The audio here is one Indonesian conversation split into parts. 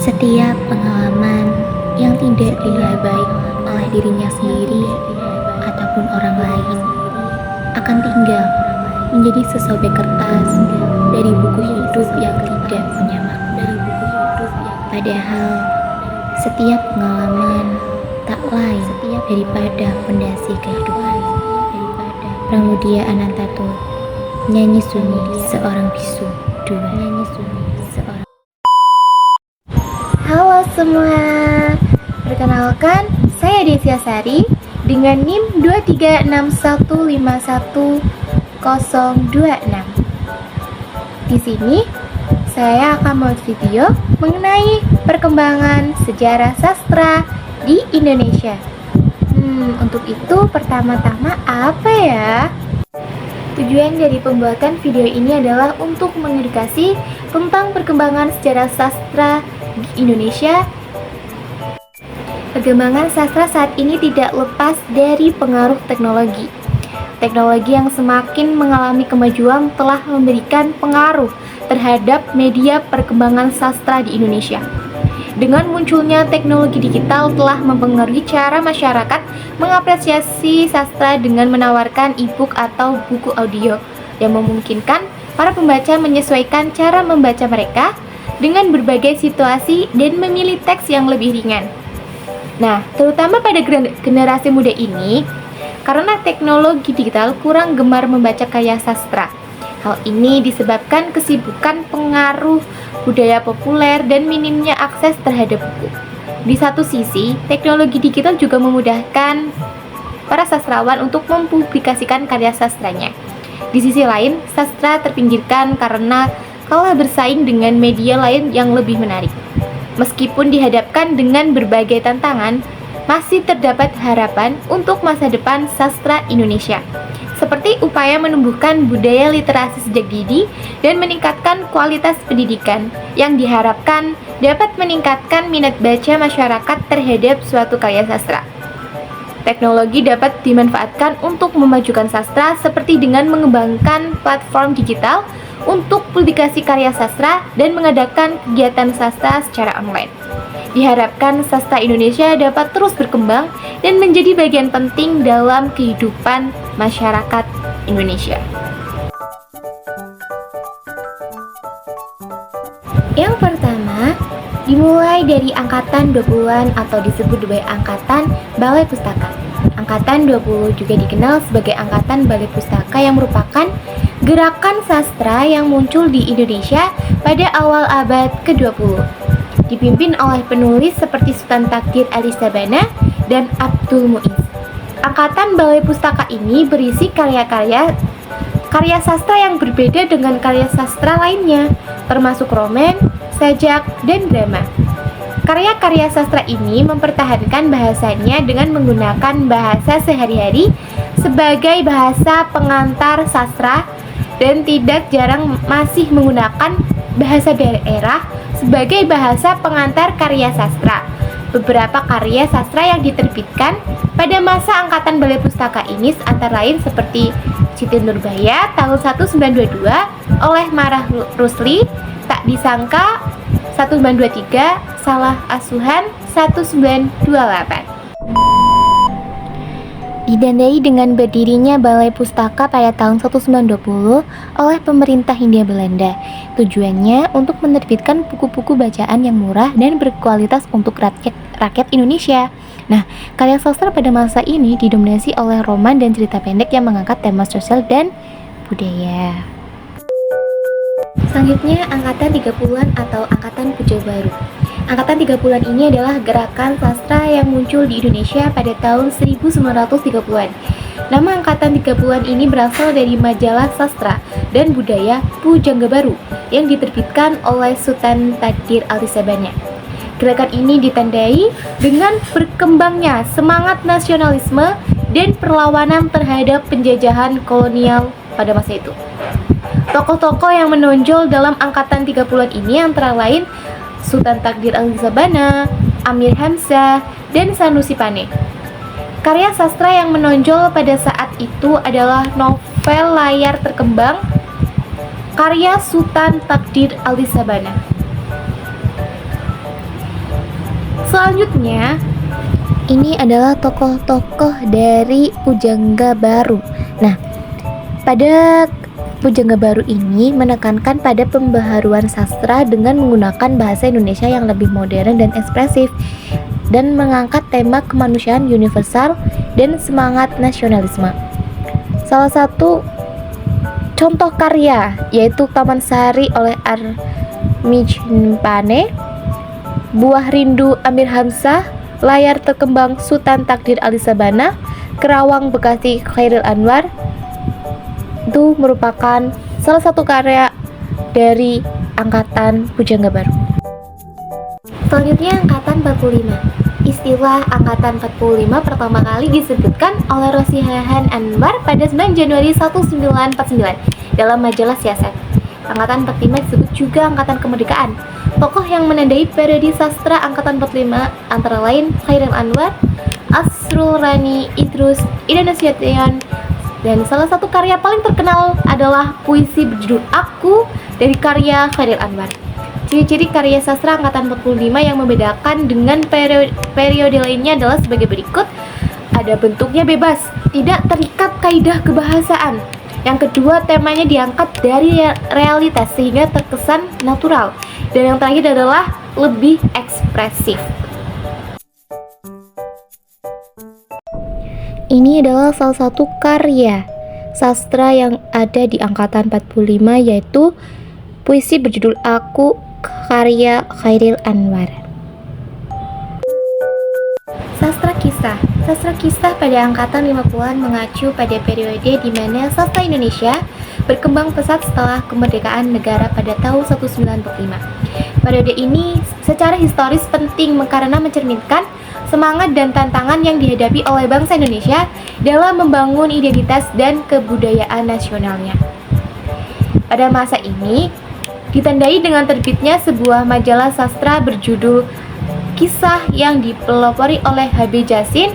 Setiap pengalaman yang tidak dinilai baik oleh dirinya sendiri ataupun orang lain akan tinggal menjadi sesobek kertas dari buku hidup yang tidak punya makna. Padahal setiap pengalaman tak lain daripada fondasi kehidupan. Pramudia Anantatur, nyanyi sunyi seorang bisu. 2. Halo semua, perkenalkan saya Desia Sari dengan NIM 236151026. Di sini saya akan membuat video mengenai perkembangan sejarah sastra di Indonesia. Untuk itu pertama-tama apa ya? Tujuan dari pembuatan video ini adalah untuk mengedukasi tentang perkembangan sejarah sastra di Indonesia. Perkembangan sastra saat ini tidak lepas dari pengaruh teknologi. Teknologi yang semakin mengalami kemajuan telah memberikan pengaruh terhadap media perkembangan sastra di Indonesia. Dengan munculnya teknologi digital telah mempengaruhi cara masyarakat mengapresiasi sastra dengan menawarkan e-book atau buku audio yang memungkinkan para pembaca menyesuaikan cara membaca mereka dengan berbagai situasi dan memilih teks yang lebih ringan. Nah, terutama pada generasi muda ini, karena teknologi digital kurang gemar membaca karya sastra. Hal ini disebabkan kesibukan pengaruh budaya populer dan minimnya akses terhadap buku. Di satu sisi, teknologi digital juga memudahkan para sastrawan untuk mempublikasikan karya sastranya. Di sisi lain, sastra terpinggirkan karena kalah bersaing dengan media lain yang lebih menarik. Meskipun dihadapkan dengan berbagai tantangan, masih terdapat harapan untuk masa depan sastra Indonesia, seperti upaya menumbuhkan budaya literasi sejak dini dan meningkatkan kualitas pendidikan yang diharapkan dapat meningkatkan minat baca masyarakat terhadap suatu karya sastra. Teknologi dapat dimanfaatkan untuk memajukan sastra seperti dengan mengembangkan platform digital untuk publikasi karya sastra dan mengadakan kegiatan sastra secara online. Diharapkan sastra Indonesia dapat terus berkembang dan menjadi bagian penting dalam kehidupan masyarakat Indonesia. Yang pertama, dimulai dari angkatan 20-an atau disebut sebagai angkatan Balai Pustaka. Angkatan 20 juga dikenal sebagai angkatan Balai Pustaka yang merupakan gerakan sastra yang muncul di Indonesia pada awal abad ke-20. Dipimpin oleh penulis seperti Sultan Takdir Ali Sabana dan Abdul Muiz. Angkatan Balai Pustaka ini berisi karya sastra yang berbeda dengan karya sastra lainnya, termasuk roman, sajak, dan drama. Karya-karya sastra ini mempertahankan bahasanya dengan menggunakan bahasa sehari-hari sebagai bahasa pengantar sastra dan tidak jarang masih menggunakan bahasa daerah sebagai bahasa pengantar karya sastra. Beberapa karya sastra yang diterbitkan pada masa angkatan Balai Pustaka ini antara lain seperti Siti Nurbaya tahun 1922 oleh Marah Rusli, Tak Disangka 1923, Salah Asuhan 1928. Ditandai dengan berdirinya Balai Pustaka pada tahun 1920 oleh pemerintah Hindia Belanda. Tujuannya untuk menerbitkan buku-buku bacaan yang murah dan berkualitas untuk rakyat Indonesia. Nah, karya sastra pada masa ini didominasi oleh roman dan cerita pendek yang mengangkat tema sosial dan budaya. Selanjutnya, angkatan 30-an atau angkatan Puja Baru. Angkatan 30-an ini adalah gerakan sastra yang muncul di Indonesia pada tahun 1930-an. Nama angkatan 30-an ini berasal dari majalah sastra dan budaya Pujangga Baru yang diterbitkan oleh Sultan Takdir Ali Sabana. Gerakan ini ditandai dengan berkembangnya semangat nasionalisme dan perlawanan terhadap penjajahan kolonial pada masa itu. Tokoh-tokoh yang menonjol dalam angkatan 30-an ini antara lain Sultan Takdir Ali Sabana, Amir Hamzah, dan Sanusi Pane. Karya sastra yang menonjol pada saat itu adalah novel layar terkembang karya Sultan Takdir Ali Sabana. Selanjutnya, ini adalah tokoh-tokoh dari Pujangga Baru. Nah, pada Pujangga Baru ini menekankan pada pembaharuan sastra dengan menggunakan bahasa Indonesia yang lebih modern dan ekspresif, dan mengangkat tema kemanusiaan universal dan semangat nasionalisme. Salah satu contoh karya yaitu Taman Sari oleh Armijmpane, Buah Rindu Amir Hamzah, Layar Terkembang Sultan Takdir Ali Sabana, Kerawang Bekasi Chairil Anwar. Itu merupakan salah satu karya dari angkatan Pujangga Baru. selanjutnya angkatan 45. Istilah angkatan 45 pertama kali disebutkan oleh Rosihahan Anwar pada 9 Januari 1949 dalam majalah Siasat. Angkatan 45 disebut juga angkatan kemerdekaan. Tokoh yang menandai periode sastra angkatan 45 antara lain Chairil Anwar, Asrul Rani Idrus, Ida Nasution, dan salah satu karya paling terkenal adalah puisi berjudul Aku dari karya Chairil Anwar. Ciri-ciri karya sastra angkatan 45 yang membedakan dengan periode lainnya adalah sebagai berikut. Ada bentuknya bebas, tidak terikat kaidah kebahasaan. Yang kedua, temanya diangkat dari realitas sehingga terkesan natural. Dan yang terakhir adalah lebih ekspresif. Ini adalah salah satu karya sastra yang ada di angkatan 45, yaitu puisi berjudul Aku karya Chairil Anwar. Sastra kisah. Sastra kisah pada angkatan 50-an mengacu pada periode di mana sastra Indonesia berkembang pesat setelah kemerdekaan negara pada tahun 1945. Periode ini secara historis penting karena mencerminkan semangat dan tantangan yang dihadapi oleh bangsa Indonesia dalam membangun identitas dan kebudayaan nasionalnya. Pada masa ini ditandai dengan terbitnya sebuah majalah sastra berjudul Kisah yang dipelopori oleh H.B. Jasin,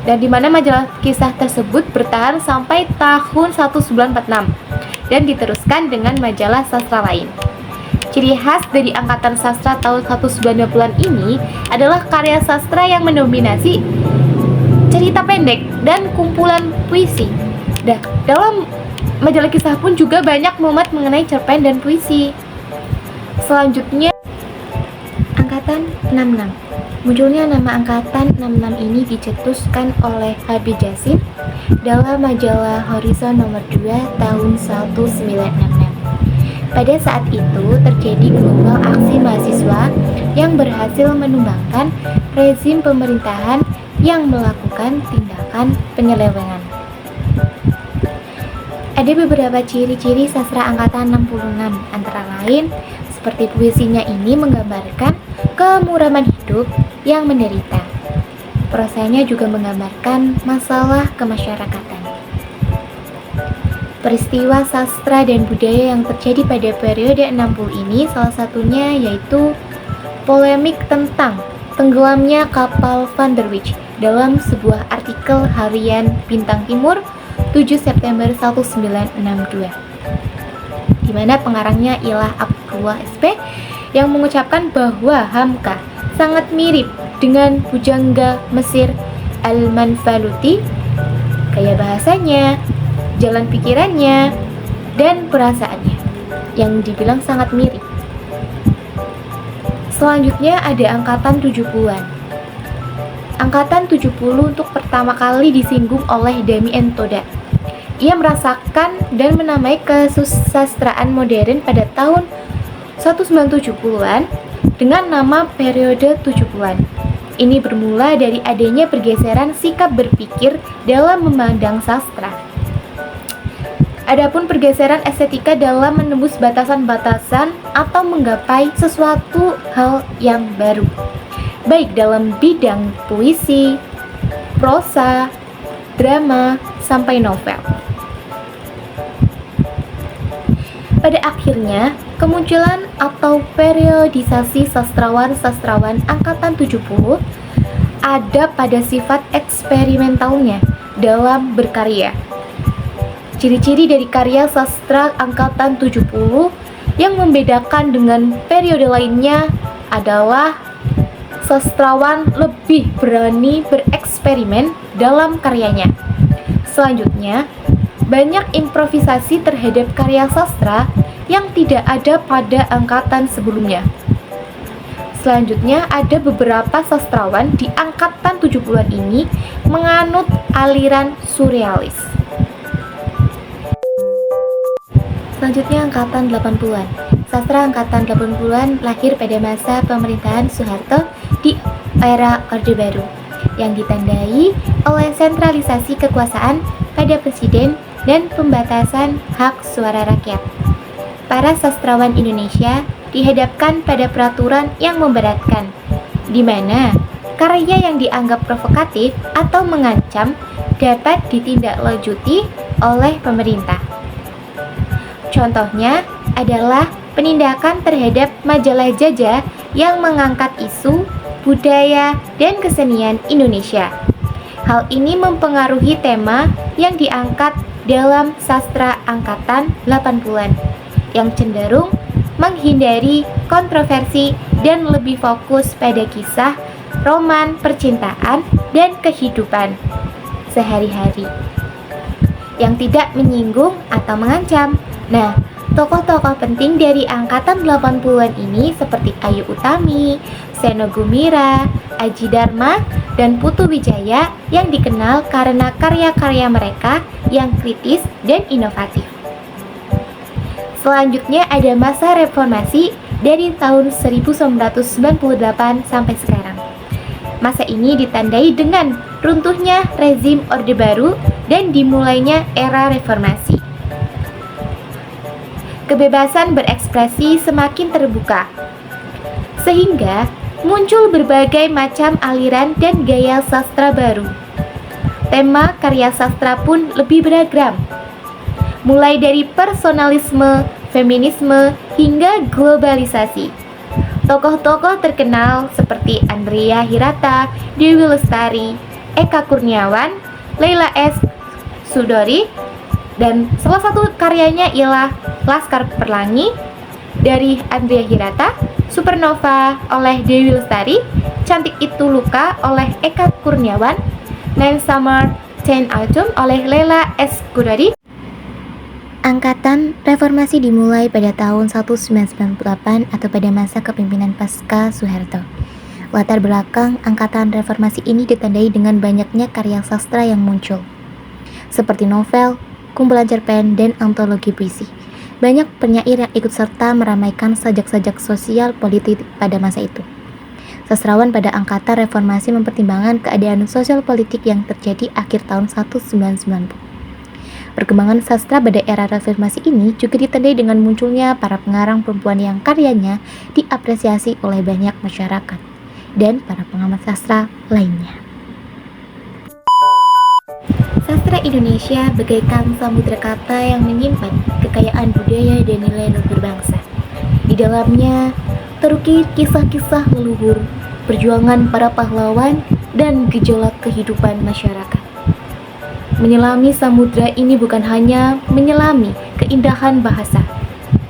dan di mana majalah kisah tersebut bertahan sampai tahun 1946 dan diteruskan dengan majalah sastra lain. Ciri khas dari angkatan sastra tahun 1990-an ini adalah karya sastra yang mendominasi cerita pendek dan kumpulan puisi. Dalam majalah kisah pun juga banyak muat mengenai cerpen dan puisi. Selanjutnya, angkatan 66. Munculnya nama angkatan 66 ini dicetuskan oleh H.B. Jasin dalam majalah Horizon nomor 2 tahun 1966. Pada saat itu terjadi gelombang aksi mahasiswa yang berhasil menumbangkan rezim pemerintahan yang melakukan tindakan penyelewengan. Ada beberapa ciri-ciri sastra angkatan 66, antara lain seperti puisinya ini menggambarkan kemuraman hidup yang menderita. Prosanya juga menggambarkan masalah kemasyarakatan. Peristiwa sastra dan budaya yang terjadi pada periode 60 ini salah satunya yaitu polemik tentang tenggelamnya kapal Van der Wijk dalam sebuah artikel harian Bintang Timur 7 September 1962, di mana pengarangnya ialah Abdullah SP yang mengucapkan bahwa Hamka sangat mirip dengan pujangga Mesir Al-Manfaluti, gaya bahasanya, jalan pikirannya, dan perasaannya yang dibilang sangat mirip. Selanjutnya ada angkatan 70-an. Angkatan 70 untuk pertama kali disinggung oleh Damien Toda. Ia merasakan dan menamai kesusastraan modern pada tahun 1970-an dengan nama periode 70-an. Ini bermula dari adanya pergeseran sikap berpikir dalam memandang sastra. Adapun pergeseran estetika dalam menembus batasan-batasan atau menggapai sesuatu hal yang baru, baik dalam bidang puisi, prosa, drama, sampai novel. Pada akhirnya, kemunculan atau periodisasi sastrawan-sastrawan angkatan 70 ada pada sifat eksperimentalnya dalam berkarya. Ciri-ciri dari karya sastra angkatan 70 yang membedakan dengan periode lainnya adalah sastrawan lebih berani bereksperimen dalam karyanya. Selanjutnya, banyak improvisasi terhadap karya sastra yang tidak ada pada angkatan sebelumnya. Selanjutnya, ada beberapa sastrawan di angkatan 70-an ini menganut aliran surrealis. Selanjutnya angkatan 80-an. Sastra angkatan 80-an lahir pada masa pemerintahan Soeharto di era Orde Baru yang ditandai oleh sentralisasi kekuasaan pada presiden dan pembatasan hak suara rakyat. Para sastrawan Indonesia dihadapkan pada peraturan yang memberatkan, di mana karya yang dianggap provokatif atau mengancam dapat ditindaklanjuti oleh pemerintah. Contohnya adalah penindakan terhadap majalah jajah yang mengangkat isu, budaya, dan kesenian Indonesia. Hal ini mempengaruhi tema yang diangkat dalam sastra angkatan 80-an, yang cenderung menghindari kontroversi dan lebih fokus pada kisah, roman, percintaan, dan kehidupan sehari-hari yang tidak menyinggung atau mengancam. Nah, tokoh-tokoh penting dari angkatan 80-an ini seperti Ayu Utami, Seno Gumira, Aji Dharma, dan Putu Wijaya yang dikenal karena karya-karya mereka yang kritis dan inovatif. Selanjutnya ada masa reformasi dari tahun 1998 sampai sekarang. Masa ini ditandai dengan runtuhnya rezim Orde Baru dan dimulainya era reformasi. Kebebasan berekspresi semakin terbuka, sehingga muncul berbagai macam aliran dan gaya sastra baru. Tema karya sastra pun lebih beragam, mulai dari personalisme, feminisme, hingga globalisasi. Tokoh-tokoh terkenal seperti Andrea Hirata, Dewi Lestari, Eka Kurniawan, Leila S. Chudori, dan salah satu karyanya ialah Laskar Pelangi dari Andrea Hirata, Supernova oleh Dewi Lestari, Cantik Itu Luka oleh Eka Kurniawan, Nine Summer, 10 Autumn oleh Leila S. Chudori. Angkatan reformasi dimulai pada tahun 1998 atau pada masa kepemimpinan pasca Soeharto. Latar belakang angkatan reformasi ini ditandai dengan banyaknya karya sastra yang muncul, seperti novel, kumpulan cerpen, dan antologi puisi. Banyak penyair yang ikut serta meramaikan sajak-sajak sosial politik pada masa itu. Sastrawan pada angkatan reformasi mempertimbangkan keadaan sosial politik yang terjadi akhir tahun 1990. Perkembangan sastra pada era reformasi ini juga ditandai dengan munculnya para pengarang perempuan yang karyanya diapresiasi oleh banyak masyarakat dan para pengamat sastra lainnya. Sastra Indonesia bagaikan samudera kata yang menyimpan kekayaan budaya dan nilai luhur bangsa. Di dalamnya terukir kisah-kisah leluhur, perjuangan para pahlawan, dan gejolak kehidupan masyarakat. Menyelami samudra ini bukan hanya menyelami keindahan bahasa,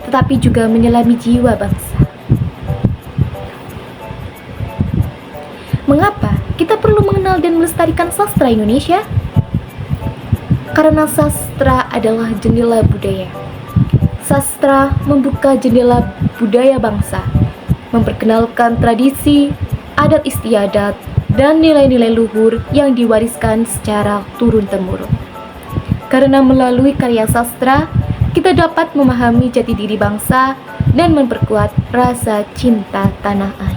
tetapi juga menyelami jiwa bangsa. Mengapa kita perlu mengenal dan melestarikan sastra Indonesia? Karena sastra adalah jendela budaya. Sastra membuka jendela budaya bangsa, memperkenalkan tradisi, adat istiadat, dan nilai-nilai luhur yang diwariskan secara turun-temurun. Karena melalui karya sastra, kita dapat memahami jati diri bangsa dan memperkuat rasa cinta tanah air.